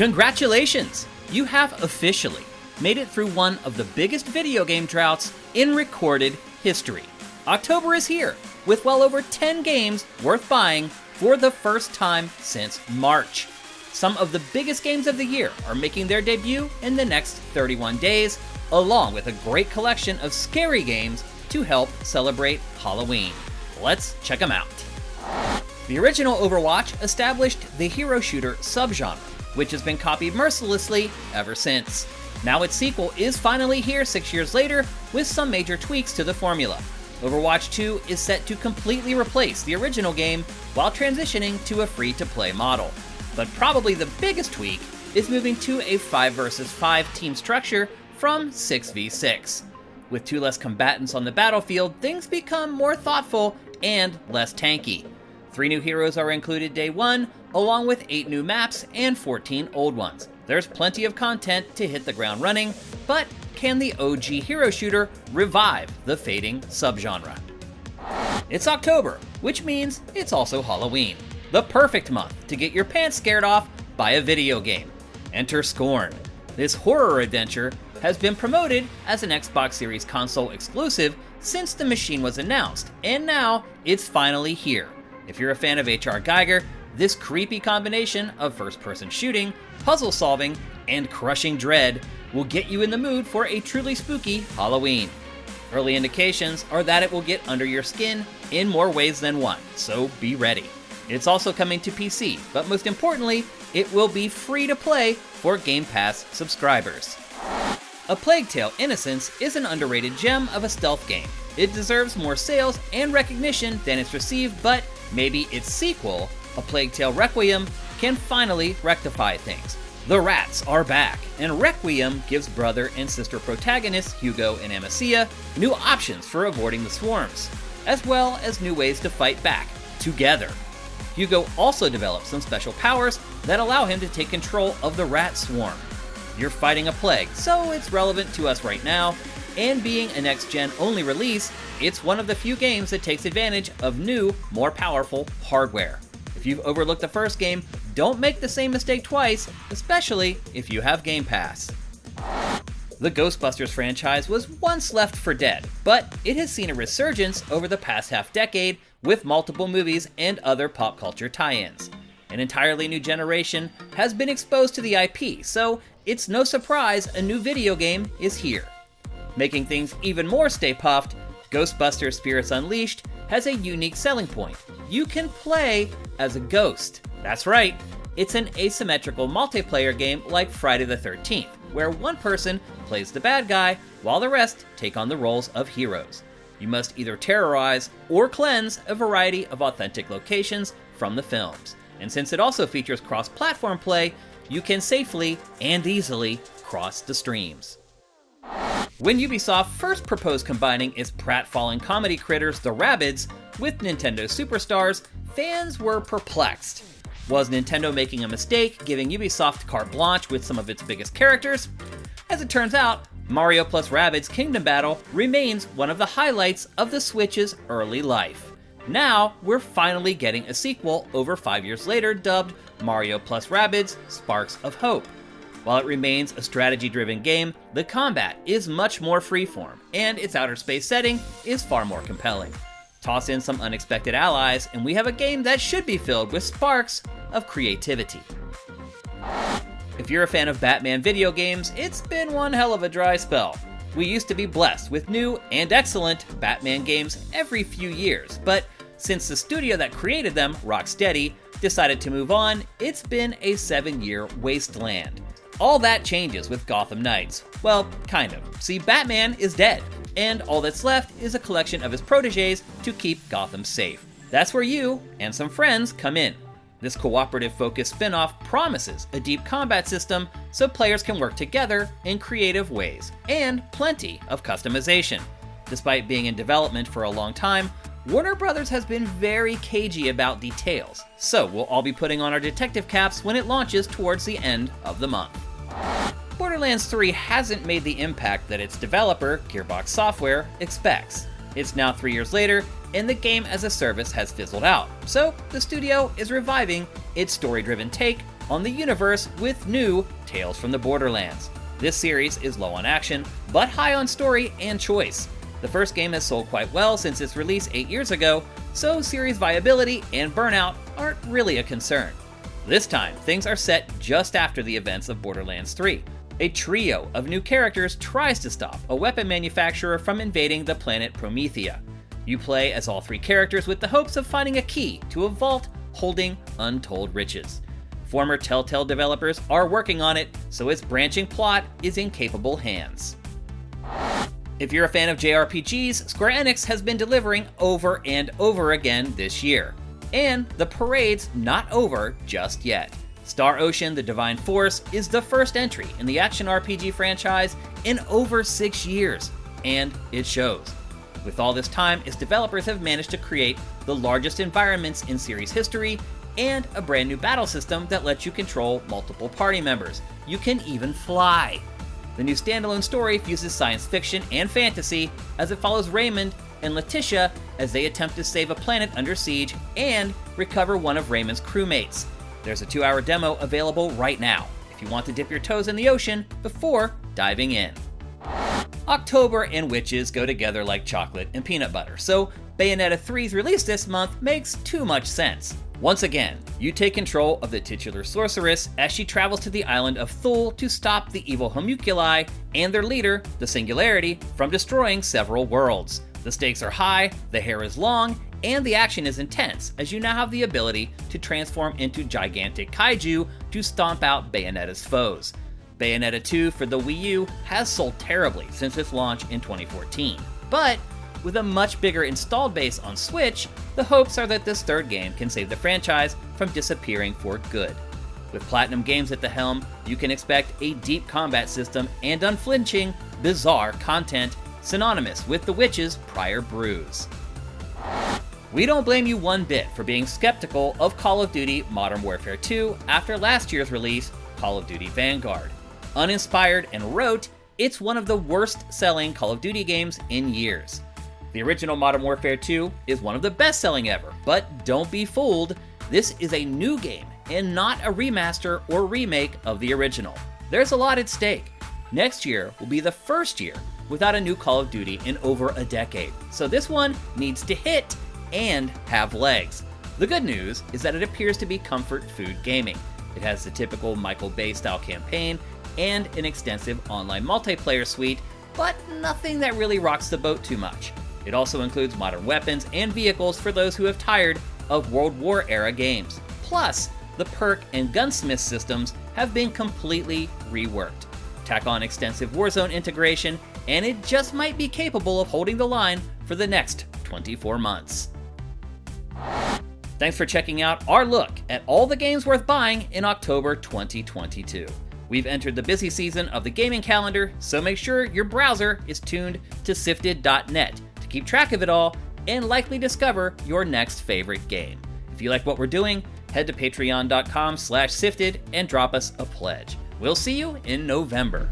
Congratulations! You have officially made it through one of the biggest video game droughts in recorded history. October is here, with well over 10 games worth buying for the first time since March. Some of the biggest games of the year are making their debut in the next 31 days, along with a great collection of scary games to help celebrate Halloween. Let's check them out. The original Overwatch established the hero shooter subgenre, which has been copied mercilessly ever since. Now its sequel is finally here 6 years later with some major tweaks to the formula. Overwatch 2 is set to completely replace the original game while transitioning to a free-to-play model. But probably the biggest tweak is moving to a 5 versus 5 team structure from 6v6. With 2 less combatants on the battlefield, things become more thoughtful and less tanky. 3 new heroes are included day 1, along with 8 new maps and 14 old ones. There's plenty of content to hit the ground running, but can the OG hero shooter revive the fading subgenre? It's October, which means it's also Halloween. The perfect month to get your pants scared off by a video game. Enter Scorn. This horror adventure has been promoted as an Xbox Series console exclusive since the machine was announced, and now it's finally here. If you're a fan of H.R. Geiger, this creepy combination of first-person shooting, puzzle solving, and crushing dread will get you in the mood for a truly spooky Halloween. Early indications are that it will get under your skin in more ways than one, so be ready. It's also coming to PC, but most importantly, it will be free to play for Game Pass subscribers. A Plague Tale: Innocence is an underrated gem of a stealth game. It deserves more sales and recognition than it's received, but maybe its sequel, A Plague Tale: Requiem, can finally rectify things. The rats are back, and Requiem gives brother and sister protagonists Hugo and Amicia new options for avoiding the swarms, as well as new ways to fight back, together. Hugo also develops some special powers that allow him to take control of the rat swarm. You're fighting a plague, so it's relevant to us right now, and being a next-gen only release, it's one of the few games that takes advantage of new, more powerful hardware. If you've overlooked the first game, don't make the same mistake twice, especially if you have Game Pass. The Ghostbusters franchise was once left for dead, but it has seen a resurgence over the past half-decade with multiple movies and other pop culture tie-ins. An entirely new generation has been exposed to the IP, so it's no surprise a new video game is here. Making things even more Stay Puft, Ghostbusters Spirits Unleashed has a unique selling point. You can play as a ghost. That's right, it's an asymmetrical multiplayer game like Friday the 13th, where one person plays the bad guy while the rest take on the roles of heroes. You must either terrorize or cleanse a variety of authentic locations from the films. And since it also features cross-platform play, you can safely and easily cross the streams. When Ubisoft first proposed combining its pratfalling comedy critters, the Rabbids, with Nintendo superstars, fans were perplexed. Was Nintendo making a mistake, giving Ubisoft carte blanche with some of its biggest characters? As it turns out, Mario plus Rabbids Kingdom Battle remains one of the highlights of the Switch's early life. Now, we're finally getting a sequel over 5 years later dubbed Mario plus Rabbids Sparks of Hope. While it remains a strategy-driven game, the combat is much more freeform, and its outer space setting is far more compelling. Toss in some unexpected allies, and we have a game that should be filled with sparks of creativity. If you're a fan of Batman video games, it's been one hell of a dry spell. We used to be blessed with new and excellent Batman games every few years, but since the studio that created them, Rocksteady, decided to move on, it's been a 7-year wasteland. All that changes with Gotham Knights. Well, kind of. See, Batman is dead, and all that's left is a collection of his proteges to keep Gotham safe. That's where you and some friends come in. This cooperative-focused spin-off promises a deep combat system so players can work together in creative ways, and plenty of customization. Despite being in development for a long time, Warner Brothers has been very cagey about details, so we'll all be putting on our detective caps when it launches towards the end of the month. Borderlands 3 hasn't made the impact that its developer, Gearbox Software, expects. It's now 3 years later, and the game as a service has fizzled out, so the studio is reviving its story-driven take on the universe with new Tales from the Borderlands. This series is low on action, but high on story and choice. The first game has sold quite well since its release 8 years ago, so series viability and burnout aren't really a concern. This time, things are set just after the events of Borderlands 3. A trio of new characters tries to stop a weapon manufacturer from invading the planet Promethea. You play as all 3 characters with the hopes of finding a key to a vault holding untold riches. Former Telltale developers are working on it, so its branching plot is in capable hands. If you're a fan of JRPGs, Square Enix has been delivering over and over again this year. And the parade's not over just yet. Star Ocean: The Divine Force is the first entry in the action RPG franchise in over 6 years, and it shows. With all this time, its developers have managed to create the largest environments in series history and a brand new battle system that lets you control multiple party members. You can even fly. The new standalone story fuses science fiction and fantasy as it follows Raymond and Letitia as they attempt to save a planet under siege and recover one of Raymond's crewmates. There's a 2-hour demo available right now if you want to dip your toes in the ocean before diving in. October and witches go together like chocolate and peanut butter, so Bayonetta 3's release this month makes too much sense. Once again, you take control of the titular sorceress as she travels to the island of Thule to stop the evil homunculi and their leader, the Singularity, from destroying several worlds. The stakes are high, the hair is long, and the action is intense as you now have the ability to transform into gigantic kaiju to stomp out Bayonetta's foes. Bayonetta 2 for the Wii U has sold terribly since its launch in 2014, but with a much bigger installed base on Switch, the hopes are that this third game can save the franchise from disappearing for good. With Platinum Games at the helm, you can expect a deep combat system and unflinching, bizarre content synonymous with The Witch's prior brews. We don't blame you one bit for being skeptical of Call of Duty Modern Warfare 2 after last year's release, Call of Duty Vanguard. Uninspired and rote, it's one of the worst-selling Call of Duty games in years. The original Modern Warfare 2 is one of the best-selling ever, but don't be fooled, this is a new game and not a remaster or remake of the original. There's a lot at stake. Next year will be the first year without a new Call of Duty in over a decade, so this one needs to hit and have legs. The good news is that it appears to be comfort food gaming. It has the typical Michael Bay style campaign and an extensive online multiplayer suite, but nothing that really rocks the boat too much. It also includes modern weapons and vehicles for those who have tired of World War era games. Plus, the perk and gunsmith systems have been completely reworked. Tack on extensive Warzone integration, and it just might be capable of holding the line for the next 24 months. Thanks for checking out our look at all the games worth buying in October 2022. We've entered the busy season of the gaming calendar, so make sure your browser is tuned to sifted.net to keep track of it all and likely discover your next favorite game. If you like what we're doing, head to patreon.com/sifted and drop us a pledge. We'll see you in November.